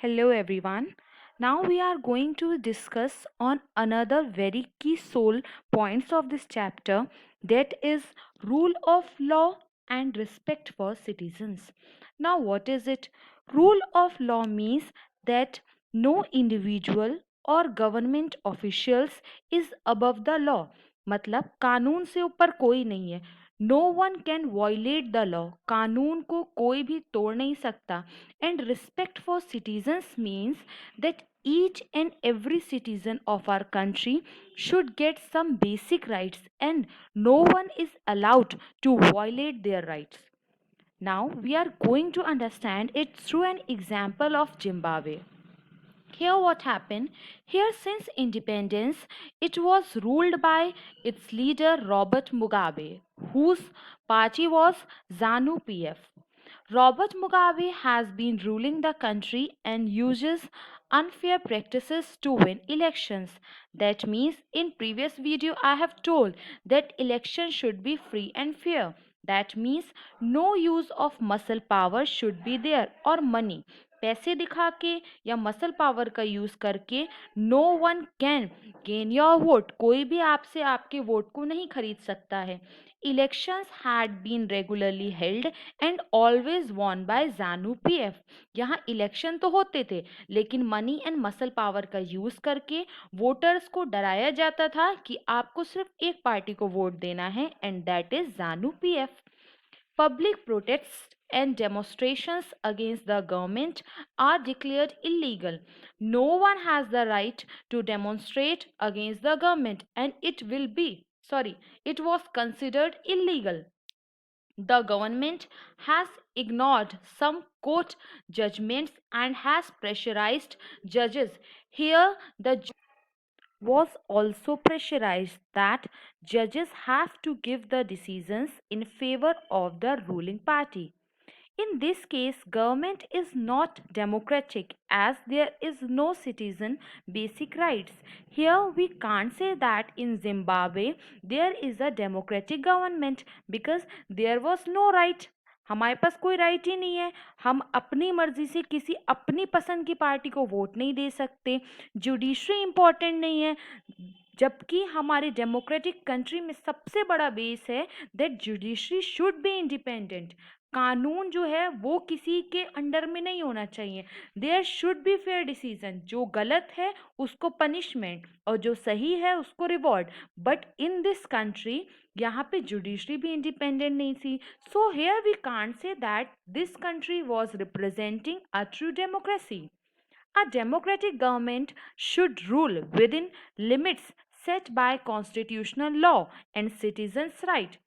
Hello everyone. Now we are going to discuss on another very key soul points of this chapter, that is rule of law and respect for citizens. Now what is it? Rule of law means that no individual or government officials is above the law. मतलब कानून से ऊपर कोई नहीं है. No one can violate the law. कानून को कोई भी तोड़ नहीं सकता. And respect for citizens means that each and every citizen of our country should get some basic rights and no one is allowed to violate their rights. Now we are going to understand it through an example of Zimbabwe. Here, what happened? Here, since independence, it was ruled by its leader Robert Mugabe, whose party was ZANU PF. Robert Mugabe has been ruling the country and uses unfair practices to win elections. That means in previous video I have told that elections should be free and fair. That means no use of muscle power should be there or money. पैसे दिखा के या muscle power का use करके no one can gain your vote. कोई भी आपसे आपके वोट को नहीं खरीद सकता है. Elections had been regularly held and always won by ZANU PF. यहाँ इलेक्शन तो होते थे लेकिन मनी एंड मसल पावर का यूज करके वोटर्स को डराया जाता था कि आपको सिर्फ एक पार्टी को वोट देना है and that is ZANU PF. Public protests and demonstrations against the government are declared illegal. No one has the right to demonstrate against the government and it was considered illegal. The government has ignored some court judgments and has pressurized judges. Here, the was also pressurized that judges have to give the decisions in favor of the ruling party. In this case, government is not democratic as there is no citizen basic rights. Here we can't say that in Zimbabwe there is a democratic government because there was no right. हमारे पास कोई right ही नहीं है. हम अपनी मर्जी से किसी अपनी पसंद की पार्टी को वोट नहीं दे सकते. जुडिशरी इम्पोर्टेंट नहीं है, जबकि हमारे डेमोक्रेटिक कंट्री में सबसे बड़ा बेस है that judiciary should be independent. कानून जो है वो किसी के अंडर में नहीं होना चाहिए. There should be fair decision. जो गलत है उसको पनिशमेंट और जो सही है उसको reward. But in this country यहाँ पे जुडिशरी भी इंडिपेंडेंट नहीं थी. So here we can't say that this country was representing a true democracy. A democratic government should rule within limits set by constitutional law and citizens' right.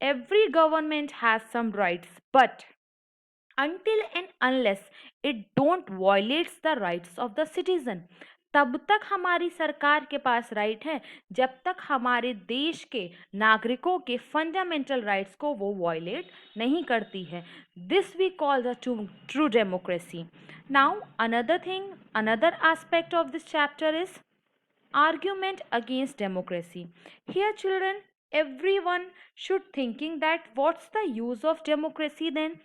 Every government has some rights, but until and unless it don't violates the rights of the citizen, तब तक हमारी सरकार के पास right है जब तक हमारे देश के नागरिकों के फंडामेंटल राइट्स को वो वायलेट नहीं करती है. This we call the true democracy. Now another aspect of this chapter is argument against democracy. Here children, everyone should thinking that what's the use of democracy then?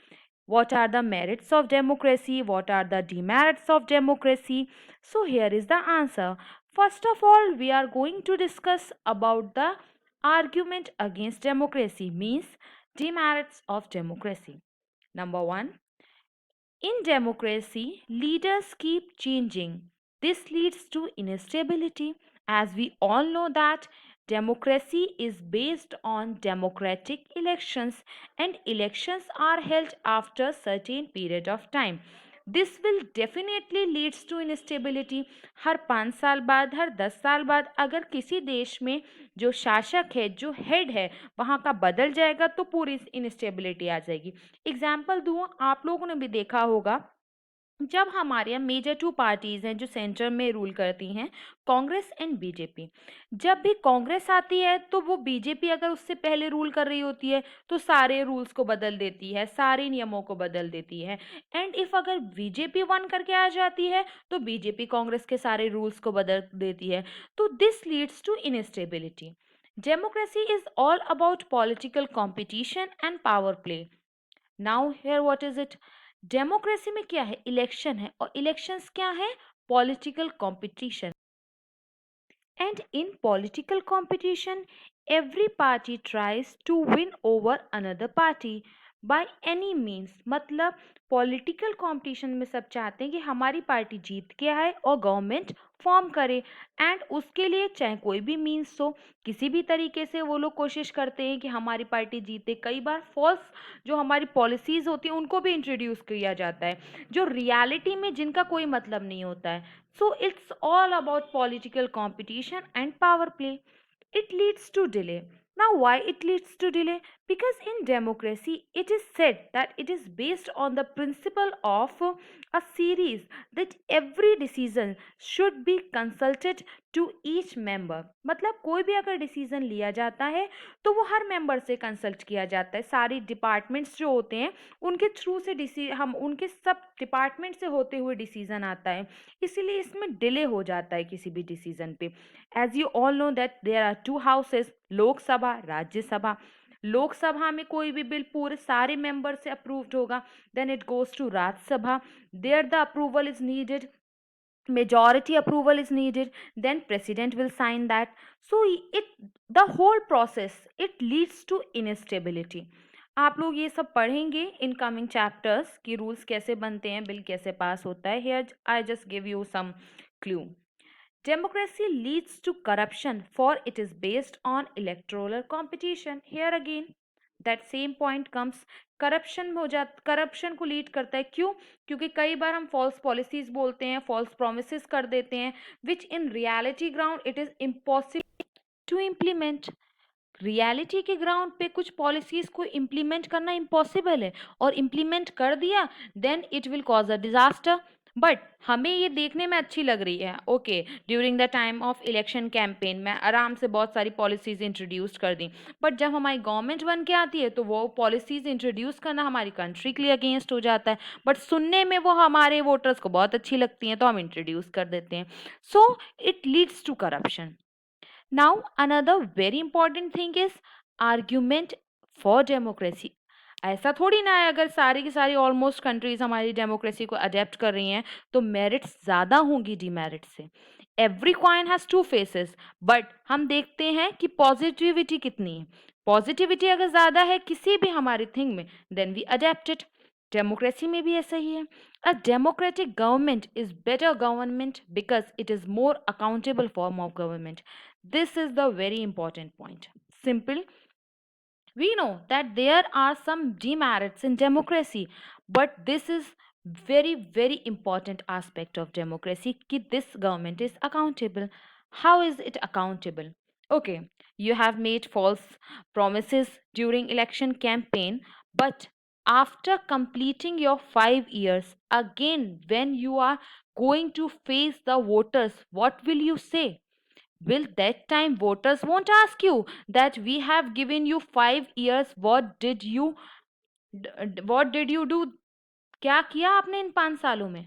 What are the merits of democracy? What are the demerits of democracy? So here is the answer. First of all, we are going to discuss about the argument against democracy, means demerits of democracy. Number 1, in democracy, leaders keep changing. This leads to instability, as we all know that democracy is based on democratic elections and elections are held after a certain period of time. This will definitely leads to instability. हर 5 साल बाद, हर 10 साल बाद अगर किसी देश में जो शासक है, जो हेड है, वहाँ का बदल जाएगा तो पूरी इनस्टेबिलिटी आ जाएगी. एग्जाम्पल दूँ, आप लोगों ने भी देखा होगा जब हमारे यहाँ मेजर 2 पार्टीज हैं जो सेंटर में रूल करती हैं, कांग्रेस एंड बीजेपी. जब भी कांग्रेस आती है तो वो बीजेपी अगर उससे पहले रूल कर रही होती है तो सारे रूल्स को बदल देती है, सारे नियमों को बदल देती है. एंड इफ अगर बीजेपी वन करके आ जाती है तो बीजेपी कांग्रेस के सारे रूल्स को बदल देती है. तो this leads to instability. Democracy is all about political competition and power play. Now, here what is it? Democracy में क्या है? इलेक्शन है, और इलेक्शंस क्या है? Political competition. And in political competition, every party tries to win over another party by any means. मतलब political competition में सब चाहते हैं कि हमारी पार्टी जीत के आए और गवर्नमेंट फॉर्म करे, एंड उसके लिए चाहे कोई भी मीन्स हो, किसी भी तरीके से वो लोग कोशिश करते हैं कि हमारी पार्टी जीते। कई बार फॉल्स जो हमारी पॉलिसीज होती हैं उनको भी इंट्रोड्यूस किया जाता है, जो रियलिटी में जिनका कोई मतलब नहीं होता है। So it's all about political competition and power play. It leads to delay. Now, why it leads to delay? Because in democracy, it is said that it is based on the principle of a series, that every decision should be consulted to each member. मतलब कोई भी अगर decision लिया जाता है तो वो हर member से कंसल्ट किया जाता है। सारी डिपार्टमेंट्स जो होते हैं उनके थ्रू से हम उनके सब डिपार्टमेंट से होते हुए डिसीजन आता है, इसीलिए इसमें डिले हो जाता है किसी भी डिसीजन पे। As you all know that there are two houses, Lok Sabha, Rajya Sabha. Lok Sabha में कोई भी बिल पूरे सारे मेंबर से अप्रूव्ड होगा, then it goes to Rajya Sabha, there the approval is needed, majority approval is needed, then president will sign that. So it, the whole process, it leads to instability. आप लोग ये सब पढ़ेंगे इन कमिंग चैप्टर्स कि rules कैसे बनते हैं, bill कैसे पास होता है। Here I just give you some clue. Democracy leads to corruption, for it is based on electoral competition. Here again, that same point comes. Corruption को lead करता है। क्यों? क्योंकि कई बार हम फॉल्स पॉलिसीज बोलते हैं, फॉल्स प्रोमिसेस कर देते हैं, which in reality ground it is impossible to implement. Reality के ग्राउंड पे कुछ पॉलिसीज को इम्प्लीमेंट करना इम्पॉसिबल है, और इम्प्लीमेंट कर दिया then it will cause a disaster. But हमें ये देखने में अच्छी लग रही है, okay, during the time of election campaign में आराम से बहुत सारी पॉलिसीज इंट्रोड्यूस कर दी, बट जब हमारी गवर्नमेंट बन के आती है तो वो पॉलिसीज इंट्रोड्यूस करना हमारी कंट्री के लिए अगेंस्ट हो जाता है, बट सुनने में वो हमारे वोटर्स को बहुत अच्छी लगती हैं तो हम इंट्रोड्यूस कर देते हैं। So it leads to corruption. Now, another very important thing is argument for democracy. ऐसा थोड़ी ना है अगर सारी की सारी ऑलमोस्ट कंट्रीज हमारी डेमोक्रेसी को अडेप्ट कर रही हैं तो मेरिट्स ज़्यादा होंगी डीमेरिट से। Every coin has two faces, but हम देखते हैं कि पॉजिटिविटी कितनी है। पॉजिटिविटी अगर ज़्यादा है किसी भी हमारी थिंग में, then we adapt it. Democracy में भी ऐसा ही है। A democratic government is better government because it is more accountable form of government. This is the very important point. Simple. We know that there are some demerits in democracy, but this is very important aspect of democracy कि this government is accountable. How is it accountable? Okay, you have made false promises during election campaign, but after completing your 5 years, again when you are going to face the voters, what will you say? Will that time voters won't ask you that we have given you 5 years, what did you do? क्या किया आपने इन 5 सालों में?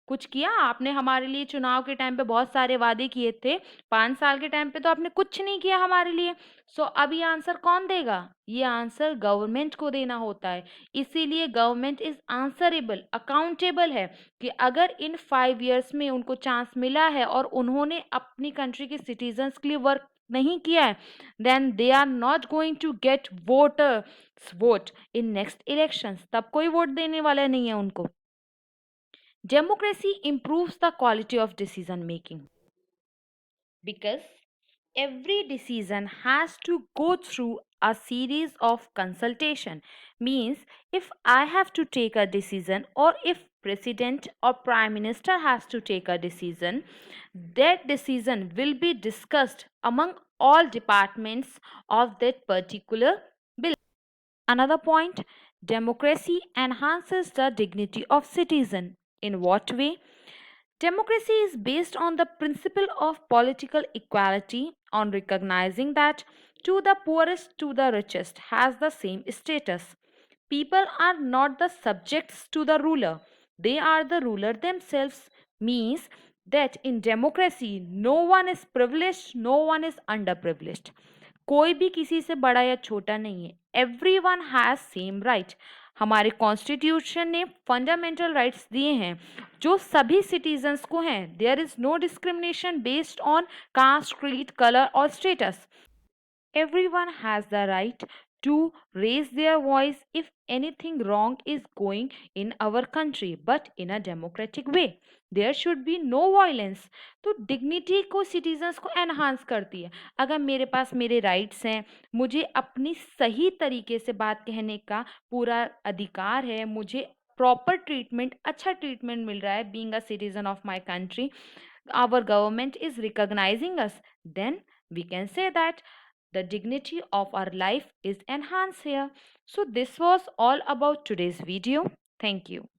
कुछ किया आपने? हमारे लिए चुनाव के टाइम पे बहुत सारे वादे किए थे, 5 साल के टाइम पे तो आपने कुछ नहीं किया हमारे लिए। सो अब ये आंसर कौन देगा? ये आंसर गवर्नमेंट को देना होता है। इसीलिए गवर्नमेंट इज आंसरेबल, अकाउंटेबल है कि अगर इन 5 years में उनको चांस मिला है और उन्होंने अपनी कंट्री के सिटीजन्स के लिए वर्क नहीं किया है, then they are not going to get vote in next elections. तब कोई वोट देने वाला नहीं है उनको। Democracy improves the quality of decision making because every decision has to go through a series of consultation. Means if I have to take a decision, or if president or prime minister has to take a decision, that decision will be discussed among all departments of that particular bill. Another point, democracy enhances the dignity of citizen. In what way? Democracy is based on the principle of political equality, on recognizing that to the poorest to the richest has the same status. People are not the subjects to the ruler, they are the ruler themselves. Means that in democracy no one is privileged, no one is underprivileged. कोई भी किसी से बड़ा या छोटा नहीं है। Every one has same right. हमारे कॉन्स्टिट्यूशन ने फंडामेंटल राइट्स दिए हैं जो सभी सिटीजन्स को हैं। There is no discrimination based on caste, creed, colour और status. Everyone has the right to raise their voice if anything wrong is going in our country, but in a democratic way. There should be no violence. तो dignity को citizens को enhance करती है। अगर मेरे पास मेरे rights हैं, मुझे अपनी सही तरीके से बात कहने का पूरा अधिकार है, मुझे प्रॉपर ट्रीटमेंट, अच्छा ट्रीटमेंट मिल रहा है, being a citizen of my country, our government is recognizing us, then we can say that the dignity of our life is enhanced here. So this was all about today's video. Thank you.